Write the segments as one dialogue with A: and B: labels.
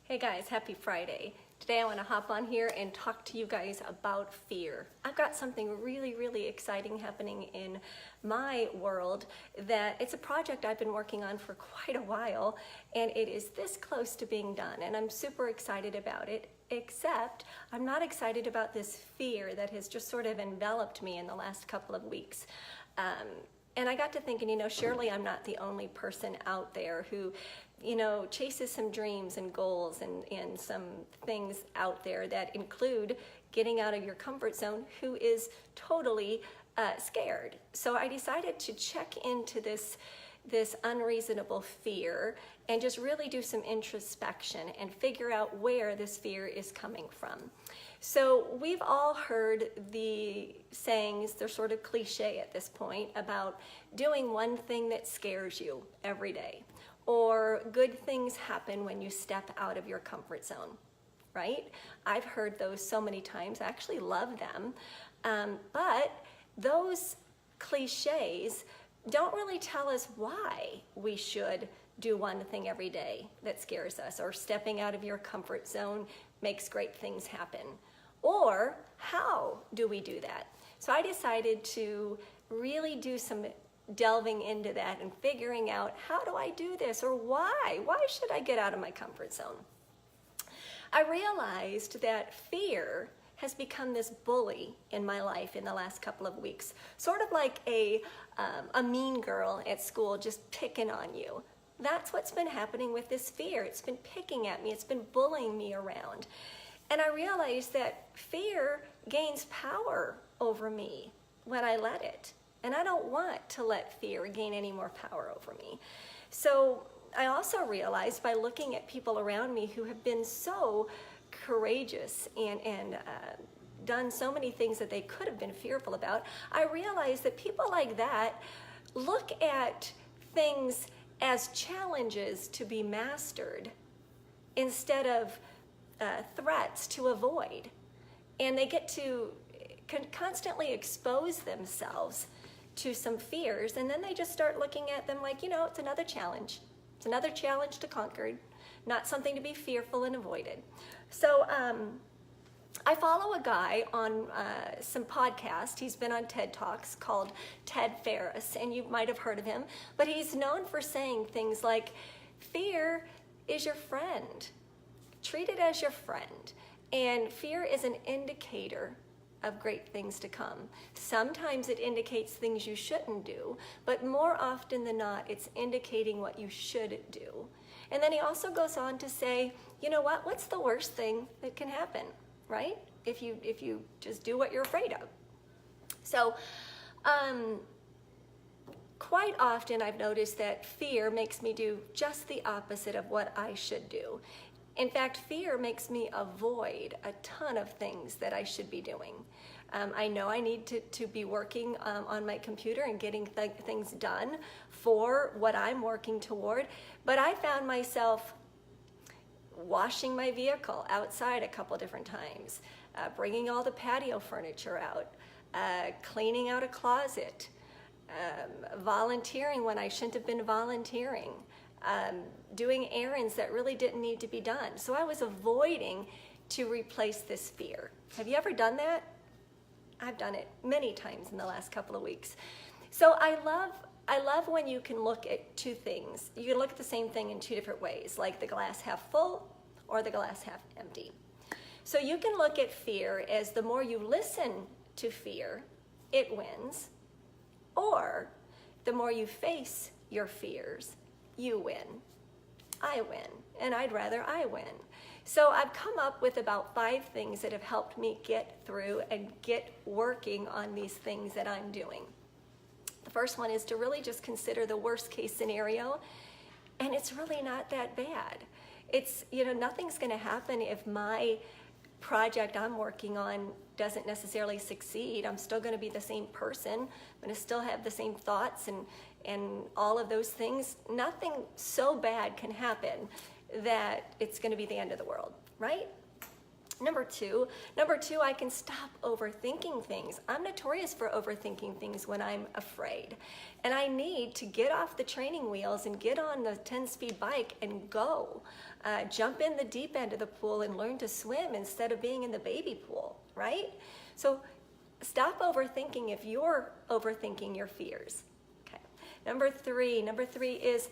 A: Hey guys, happy Friday. Today I want to hop on here and talk to you guys about fear. I've got something really exciting happening in my world that it's a project I've been working on for quite a while, and it is this close to being done, and I'm super excited about it, except I'm not excited about this fear that has just sort of enveloped me in the last couple of weeks. And I got to thinking, surely I'm not the only person out there who, chases some dreams and goals and some things out there that include getting out of your comfort zone, who is totally scared. So I decided to check into this unreasonable fear and just really do some introspection and figure out where this fear is coming from. So we've all heard the sayings, they're sort of cliche at this point, about doing one thing that scares you every day, or good things happen when you step out of your comfort zone, right? I've heard those so many times. I actually love them. But those cliches don't really tell us why we should do one thing every day that scares us, or stepping out of your comfort zone makes great things happen. Or how do we do that? So I decided to really do some delving into that and figuring out, how do I do this, or why? Why should I get out of my comfort zone? I realized that fear has become this bully in my life in the last couple of weeks, sort of like a mean girl at school just picking on you. That's what's been happening with this fear. It's been picking at me. It's been bullying me around. And I realized that fear gains power over me when I let it. And I don't want to let fear gain any more power over me. So I also realized, by looking at people around me who have been so courageous and done so many things that they could have been fearful about, I realized that people like that look at things as challenges to be mastered instead of threats to avoid. And they get to constantly expose themselves to some fears, and then they just start looking at them like, it's another challenge. It's another challenge to conquer, not something to be fearful and avoided. So I follow a guy on some podcast. He's been on TED Talks, called Ted Ferriss, and you might have heard of him, but he's known for saying things like, fear is your friend. Treat it as your friend. And fear is an indicator of great things to come. Sometimes it indicates things you shouldn't do, but more often than not, it's indicating what you should do. And then he also goes on to say, what's the worst thing that can happen, right? If you just do what you're afraid of. So, quite often I've noticed that fear makes me do just the opposite of what I should do. In fact, fear makes me avoid a ton of things that I should be doing. I know I need to be working on my computer and getting things done for what I'm working toward, but I found myself washing my vehicle outside a couple different times, bringing all the patio furniture out, cleaning out a closet, volunteering when I shouldn't have been volunteering, doing errands that really didn't need to be done. So I was avoiding to replace this fear. Have you ever done that? I've done it many times in the last couple of weeks. So I love when you can look at two things. You can look at the same thing in two different ways, like the glass half full or the glass half empty. So you can look at fear as, the more you listen to fear, it wins, or the more you face your fears, you win. I win, and I'd rather I win. So I've come up with about 5 things that have helped me get through and get working on these things that I'm doing. The first one is to really just consider the worst case scenario, and it's really not that bad. It's, nothing's gonna happen if my project I'm working on doesn't necessarily succeed. I'm still gonna be the same person. I'm gonna still have the same thoughts and all of those things. Nothing so bad can happen that it's gonna be the end of the world, right? Number two, I can stop overthinking things. I'm notorious for overthinking things when I'm afraid. And I need to get off the training wheels and get on the 10-speed bike and go. Jump in the deep end of the pool and learn to swim instead of being in the baby pool, right? So stop overthinking if you're overthinking your fears. Okay. Number three is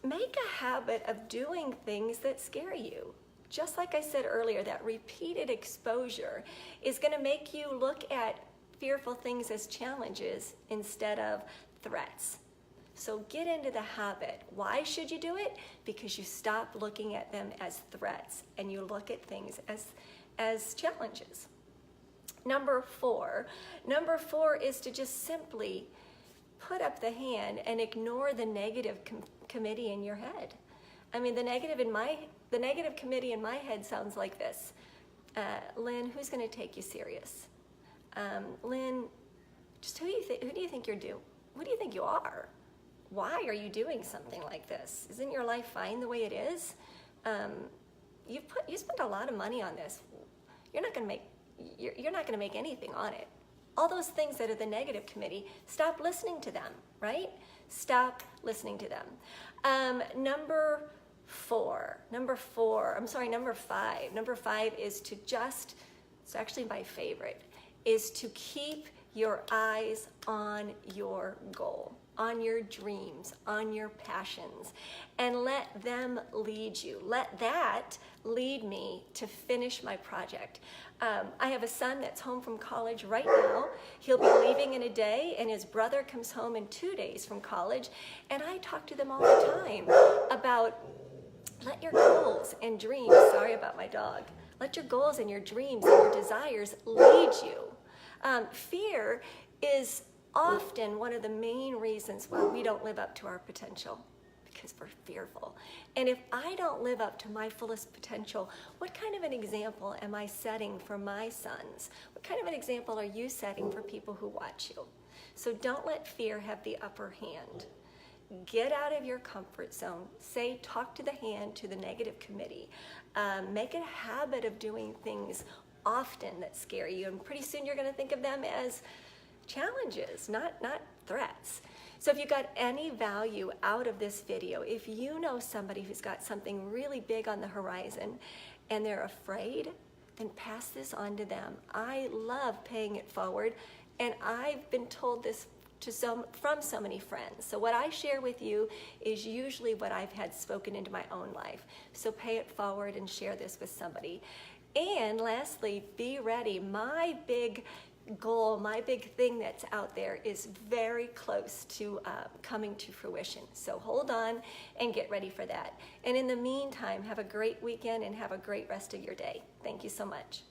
A: make a habit of doing things that scare you. Just like I said earlier, that repeated exposure is going to make you look at fearful things as challenges instead of threats. So get into the habit. Why should you do it? Because you stop looking at them as threats and you look at things as challenges. Number four is to just simply put up the hand and ignore the negative committee in your head. I mean, the negative committee in my head sounds like this. Lynn, who's going to take you serious? Lynn, just who do you think you're doing? Who do you think you are? Why are you doing something like this? Isn't your life fine the way it is? You spent a lot of money on this. You're not going to make anything on it. All those things that are the negative committee, stop listening to them, right? Stop listening to them. Number five is to just, it's actually my favorite, is to keep your eyes on your goal, on your dreams, on your passions, and let them lead you. Let that lead me to finish my project. I have a son that's home from college right now. He'll be leaving in a day, and his brother comes home in 2 days from college, and I talk to them all the time about let your goals and dreams, sorry about my dog, let your goals and your dreams and your desires lead you. Fear is often one of the main reasons why we don't live up to our potential, because we're fearful. And if I don't live up to my fullest potential, what kind of an example am I setting for my sons? What kind of an example are you setting for people who watch you? So don't let fear have the upper hand. Get out of your comfort zone. Talk to the hand, to the negative committee. Make it a habit of doing things often that scare you, and pretty soon you're going to think of them as challenges, not threats. So if you got any value out of this video, if you know somebody who's got something really big on the horizon and they're afraid, then pass this on to them. I love paying it forward, and I've been told this from so many friends. So what I share with you is usually what I've had spoken into my own life. So pay it forward and share this with somebody. And lastly, be ready. My big goal, my big thing that's out there is very close to coming to fruition. So hold on and get ready for that. And in the meantime, have a great weekend and have a great rest of your day. Thank you so much.